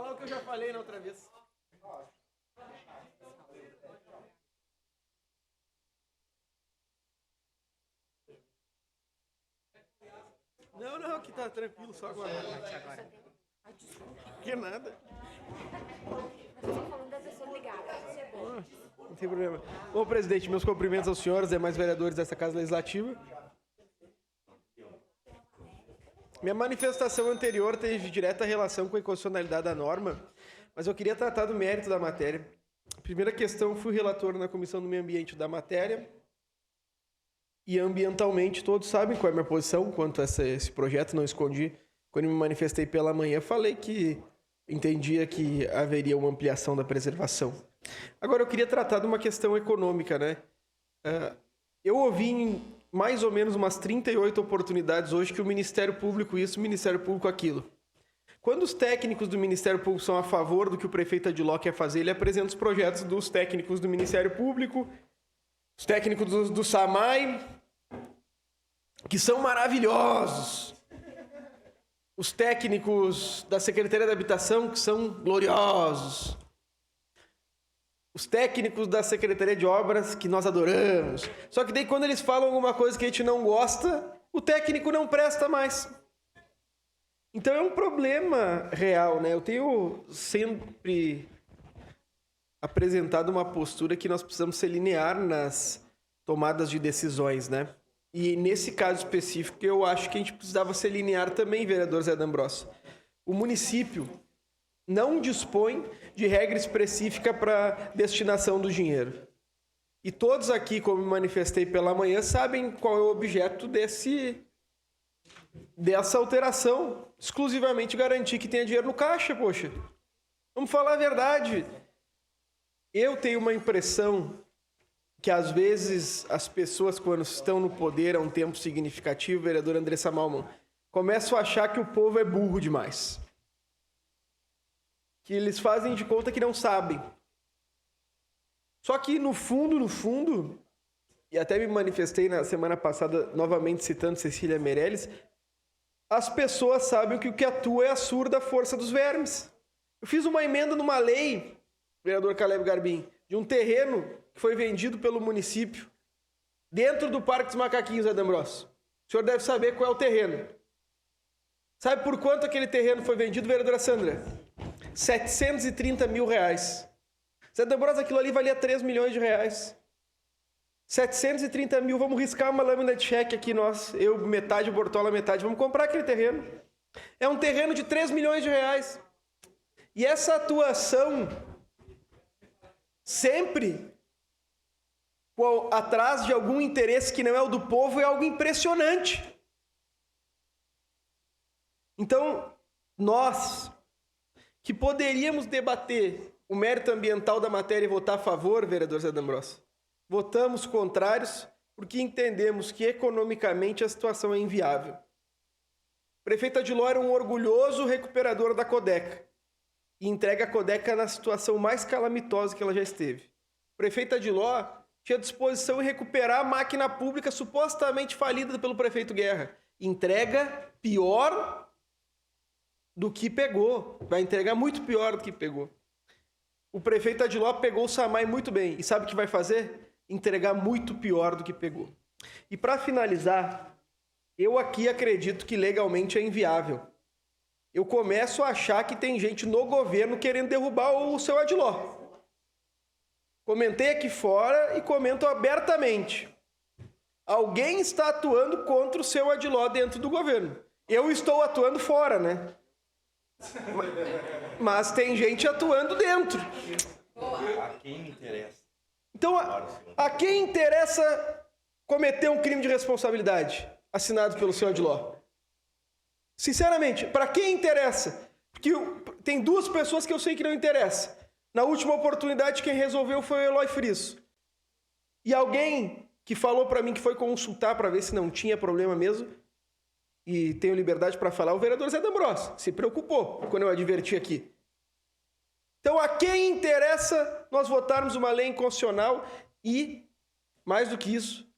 falar o que eu já falei na outra vez. Não, que tá tranquilo, só agora. Que nada. Falando da pessoa ligada, isso é bom. Não tem problema. Ô, presidente, meus cumprimentos aos senhores e demais vereadores dessa Casa Legislativa. Minha manifestação anterior teve direta relação com a inconstitucionalidade da norma, mas eu queria tratar do mérito da matéria. Primeira questão, fui relator na Comissão do Meio Ambiente da matéria. E ambientalmente, todos sabem qual é a minha posição quanto a esse projeto, não escondi. Quando eu me manifestei pela manhã, falei que entendia que haveria uma ampliação da preservação. Agora, eu queria tratar de uma questão econômica, né? Eu ouvi em mais ou menos umas 38 oportunidades hoje que o Ministério Público isso, o Ministério Público aquilo. Quando os técnicos do Ministério Público são a favor do que o prefeito Adiló quer fazer, ele apresenta os projetos dos técnicos do Ministério Público, os técnicos do SAMAI, que são maravilhosos. Os técnicos da Secretaria da Habitação, que são gloriosos. Os técnicos da Secretaria de Obras, que nós adoramos. Só que daí quando eles falam alguma coisa que a gente não gosta, o técnico não presta mais. Então é um problema real, né? Eu tenho sempre apresentado uma postura que nós precisamos ser linear nas tomadas de decisões, né? E nesse caso específico, eu acho que a gente precisava ser linear também, vereador Zé D'Ambrosio. O município não dispõe de regra específica para destinação do dinheiro. E todos aqui, como me manifestei pela manhã, sabem qual é o objeto dessa alteração. Exclusivamente garantir que tenha dinheiro no caixa, poxa. Vamos falar a verdade. Eu tenho uma impressão que às vezes as pessoas, quando estão no poder há um tempo significativo, vereador Andressa Malman, começam a achar que o povo é burro demais. Que eles fazem de conta que não sabem. Só que no fundo, e até me manifestei na semana passada, novamente citando Cecília Meirelles, as pessoas sabem que o que atua é a surda força dos vermes. Eu fiz uma emenda numa lei, vereador Caleb Garbim, de um terreno que foi vendido pelo município dentro do Parque dos Macaquinhos, Zé D'Ambrosio. O senhor deve saber qual é o terreno. Sabe por quanto aquele terreno foi vendido, vereadora Sandra? 730 mil reais. Zé D'Ambrosio, aquilo ali valia 3 milhões de reais. 730 mil, vamos riscar uma lâmina de cheque aqui, nós, eu metade, o Bortola metade, vamos comprar aquele terreno. É um terreno de 3 milhões de reais. E essa atuação sempre atrás de algum interesse que não é o do povo é algo impressionante. Então, nós que poderíamos debater o mérito ambiental da matéria e votar a favor, vereador Zé D'Ambrosio, votamos contrários porque entendemos que economicamente a situação é inviável. O prefeito Adiló era um orgulhoso recuperador da Codeca e entrega a Codeca na situação mais calamitosa que ela já esteve. O prefeito Adiló tinha disposição em recuperar a máquina pública supostamente falida pelo prefeito Guerra. Entrega pior do que pegou. Vai entregar muito pior do que pegou. O prefeito Adiló pegou o SAMAI muito bem. E sabe o que vai fazer? Entregar muito pior do que pegou. E para finalizar, eu aqui acredito que legalmente é inviável. Eu começo a achar que tem gente no governo querendo derrubar o seu Adiló. Comentei aqui fora e comento abertamente. Alguém está atuando contra o seu Adiló dentro do governo. Eu estou atuando fora, né? Mas tem gente atuando dentro. A quem interessa? Então, a quem interessa cometer um crime de responsabilidade assinado pelo seu Adiló? Sinceramente, para quem interessa? Porque tem duas pessoas que eu sei que não interessa. Na última oportunidade, quem resolveu foi o Eloy Friso. E alguém que falou para mim que foi consultar para ver se não tinha problema mesmo, e tenho liberdade para falar, o vereador Zé D'Ambrosio se preocupou quando eu adverti aqui. Então, a quem interessa nós votarmos uma lei inconstitucional e, mais do que isso,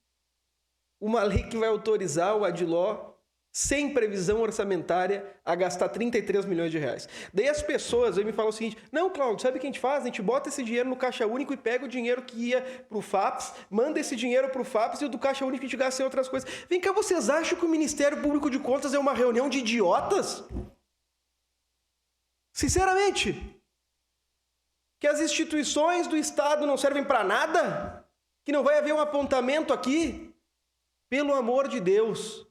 uma lei que vai autorizar o Adiló sem previsão orçamentária, a gastar 33 milhões de reais. Daí as pessoas me falam o seguinte: não, Cláudio, sabe o que a gente faz? A gente bota esse dinheiro no Caixa Único e pega o dinheiro que ia pro FAPS, manda esse dinheiro pro FAPS e o do Caixa Único a gente gasta em outras coisas. Vem cá, vocês acham que o Ministério Público de Contas é uma reunião de idiotas? Sinceramente? Que as instituições do Estado não servem para nada? Que não vai haver um apontamento aqui? Pelo amor de Deus.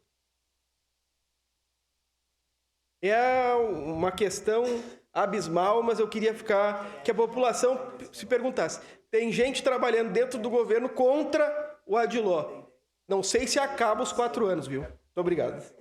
É uma questão abismal, mas eu queria que a população se perguntasse. Tem gente trabalhando dentro do governo contra o Adiló. Não sei se acaba os 4 anos, viu? Muito obrigado.